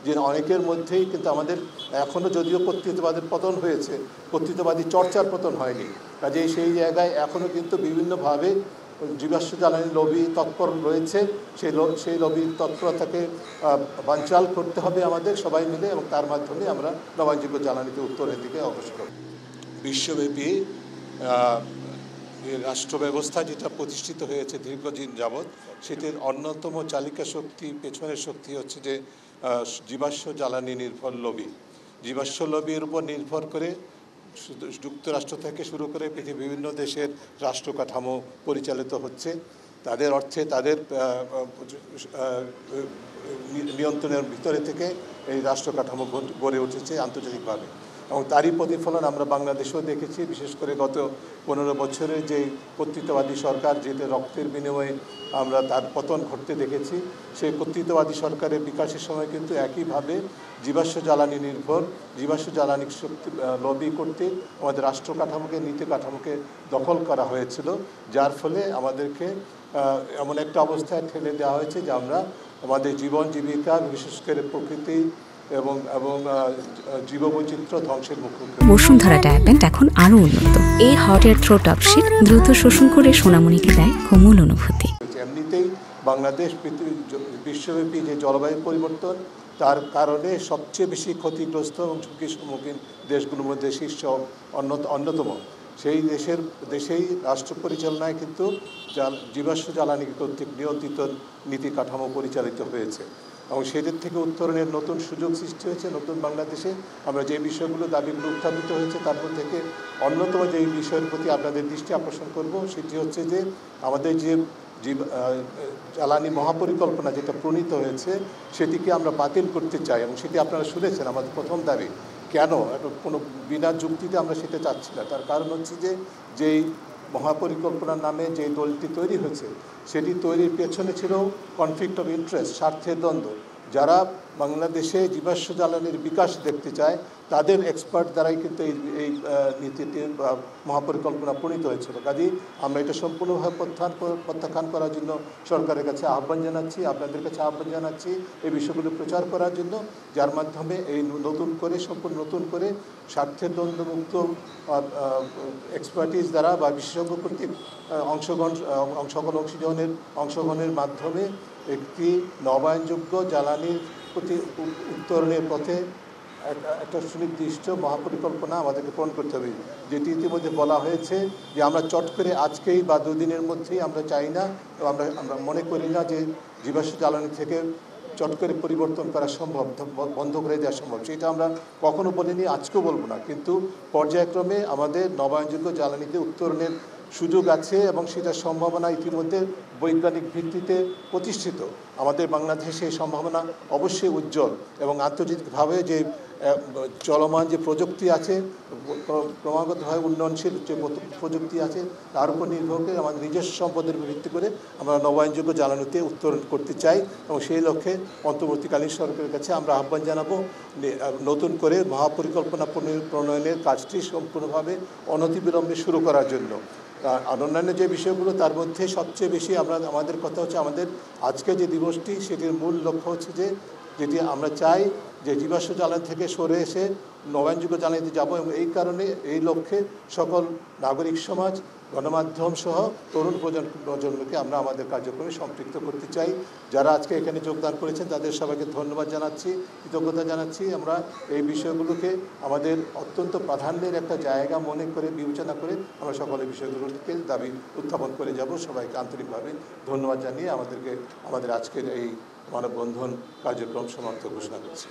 যে অনেকের মধ্যেই কিন্তু আমাদের এখনও যদিও কর্তৃত্ববাদের পতন হয়েছে, কর্তৃত্ববাদী চর্চার পতন হয়নি। কাজেই সেই জায়গায় এখনও কিন্তু বিভিন্নভাবে জীবাশ্ম জ্বালানি লবি তৎপর রয়েছে। সেই লবির তৎপরতাকে বানচাল করতে হবে আমাদের সবাই মিলে, এবং তার মাধ্যমে আমরা নবায়নযোগ্য জ্বালানিতে উত্তরের দিকে অগ্রসর হব। বিশ্বব্যাপী রাষ্ট্র ব্যবস্থা যেটা প্রতিষ্ঠিত হয়েছে দীর্ঘদিন যাবৎ, সেটির অন্যতম চালিকা শক্তি, পেছনের শক্তি হচ্ছে যে জীবাশ্ম জ্বালানি নির্ভর লবি। জীবাশ্ম লবির উপর নির্ভর করে যুক্তরাষ্ট্র থেকে শুরু করে পৃথিবীর বিভিন্ন দেশের রাষ্ট্র কাঠামো পরিচালিত হচ্ছে। তাদের অর্থে তাদের নিয়ন্ত্রণের ভিতরে থেকে এই রাষ্ট্র কাঠামো গড়ে উঠেছে আন্তর্জাতিকভাবে, এবং তারই প্রতিফলন আমরা বাংলাদেশেও দেখেছি। বিশেষ করে গত 15 বছরে যে কর্তৃত্ববাদী সরকার, যেটা রক্তের বিনিময়ে আমরা তার পতন ঘটতে দেখেছি, সেই কর্তৃত্ববাদী সরকারের বিকাশের সময় কিন্তু একইভাবে জীবাশ্ম জ্বালানি নির্ভর জীবাশ্ম জ্বালানি শক্তি লবি করতে আমাদের রাষ্ট্র কাঠামোকে, নীতি কাঠামোকে দখল করা হয়েছিল, যার ফলে আমাদেরকে এমন একটা অবস্থায় ঠেলে দেওয়া হয়েছে যে আমরা আমাদের জীবন জীবিকা, বিশেষ করে প্রকৃতি এবং জীববৈচিত্র্য ধ্বংসের মুখোমুখি। বসুন্ধরা ডায়াপেন্ট এখন আরো উন্নত। এই hot air through top sheet দ্রুত শোষণ করে সোনামণিকে দেয় কোমল অনুভূতি। এমনিতেই বাংলাদেশ বিশ্বব্যাপী যে জলবায়ু পরিবর্তন, তার কারণে সবচেয়ে বেশি ক্ষতিগ্রস্ত এবং ঝুঁকির সম্মুখীন দেশগুলোর মধ্যে শীর্ষ অন্যতম। সেই দেশেই রাষ্ট্র পরিচালনায় কিন্তু জীবাশ্ম জ্বালানি কর্তৃক নিয়ন্ত্রিত নীতি কাঠামো পরিচালিত হয়েছে, এবং সেদের থেকে উত্তরণের নতুন সুযোগ সৃষ্টি হয়েছে। নতুন বাংলাদেশে আমরা যে বিষয়গুলো দাবিগুলো উত্থাপিত হয়েছে, তার মধ্যে থেকে অন্যতম যে বিষয়ের প্রতি আপনাদের দৃষ্টি আকর্ষণ করব, সেটি হচ্ছে যে আমাদের যে জ্বালানি মহাপরিকল্পনা যেটা প্রণীত হয়েছে, সেটিকে আমরা বাতিল করতে চাই, এবং সেটি আপনারা শুনেছেন আমাদের প্রথম দাবি। কেন কোনো বিনা যুক্তিতে আমরা সেটা চাচ্ছি না, তার কারণ হচ্ছে যে যেই মহাপরিকল্পনার নামে যে দলটি তৈরি হয়েছে, সেটি তৈরির পেছনে ছিল কনফ্লিক্ট অফ ইন্টারেস্ট, স্বার্থের দ্বন্দ্ব। যারা বাংলাদেশে জীবাশ্ম জ্বালানির বিকাশ দেখতে চায়, তাদের এক্সপার্ট দ্বারাই কিন্তু এই নীতিটি মহাপরিকল্পনা প্রণীত হয়েছিল। কাজেই আমরা এটা সম্পূর্ণভাবে প্রত্যাখ্যান করার জন্য সরকারের কাছে আহ্বান জানাচ্ছি, আপনাদের কাছে আহ্বান জানাচ্ছি এই বিষয়গুলো প্রচার করার জন্য, যার মাধ্যমে এই সম্পূর্ণ নতুন করে স্বার্থের দ্বন্দ্বমুক্ত এক্সপার্টিস দ্বারা বা বিশেষজ্ঞ কর্তৃক অংশগ্রহণের মাধ্যমে একটি নবায়নযোগ্য জ্বালানির প্রতি উত্তরণের পথে একটা সুনির্দিষ্ট মহাপরিকল্পনা আমাদেরকে পূরণ করতে হবে। যেটি ইতিমধ্যে বলা হয়েছে যে আমরা চট করে আজকেই বা দুদিনের মধ্যেই আমরা চাই না, আমরা মনে করি না যে জীবাশ্ম জ্বালানি থেকে চট করে পরিবর্তন করা সম্ভব, বন্ধ করে দেওয়া সম্ভব। সেটা আমরা কখনো বলিনি, আজকেও বলবো না, কিন্তু পর্যায়ক্রমে আমাদের নবায়নযোগ্য জ্বালানিতে উত্তরণের সুযোগ আছে, এবং সেটার সম্ভাবনা ইতিমধ্যে বৈজ্ঞানিক ভিত্তিতে প্রতিষ্ঠিত। আমাদের বাংলাদেশে এই সম্ভাবনা অবশ্যই উজ্জ্বল, এবং আন্তর্জাতিকভাবে যে চলমান যে প্রযুক্তি আছে, ক্রমাগতভাবে উন্নয়নশীল যে প্রযুক্তি আছে, তার উপর নির্ভর করে আমাদের নিজস্ব সম্পদের ভিত্তি করে আমরা নবায়নযোগ্য জ্বালানিতে উত্তরণ করতে চাই, এবং সেই লক্ষ্যে অন্তর্বর্তীকালীন সরকারের কাছে আমরা আহ্বান জানাবো নতুন করে মহাপরিকল্পনা প্রণয়নের কাজটি সম্পূর্ণভাবে অনতিবিলম্বে শুরু করার জন্য। আর অন্যান্য যে বিষয়গুলো, তার মধ্যে সবচেয়ে বেশি আমাদের কথা হচ্ছে আমাদের আজকে যে দিবসটি, সেটির মূল লক্ষ্য হচ্ছে যে যেটি আমরা চাই যে জীবাশ্ম জ্বালানি থেকে সরে এসে নবায়নযোগ্য জ্বালানিতে যাব, এবং এই কারণে এই লক্ষ্যে সকল নাগরিক সমাজ, গণমাধ্যম সহ তরুণ প্রজন্মকে আমরা আমাদের কার্যক্রমে সম্পৃক্ত করতে চাই। যারা আজকে এখানে যোগদান করেছেন তাদের সবাইকে ধন্যবাদ জানাচ্ছি, কৃতজ্ঞতা জানাচ্ছি। আমরা এই বিষয়গুলোকে আমাদের অত্যন্ত প্রাধান্যের একটা জায়গা মনে করে, বিবেচনা করে আমরা সকল বিষয়গুলোকে দাবি উত্থাপন করে যাব। সবাইকে আন্তরিকভাবে ধন্যবাদ জানিয়ে আমাদের আজকের এই মানববন্ধন কার্যক্রম সমাপ্ত ঘোষণা করছি।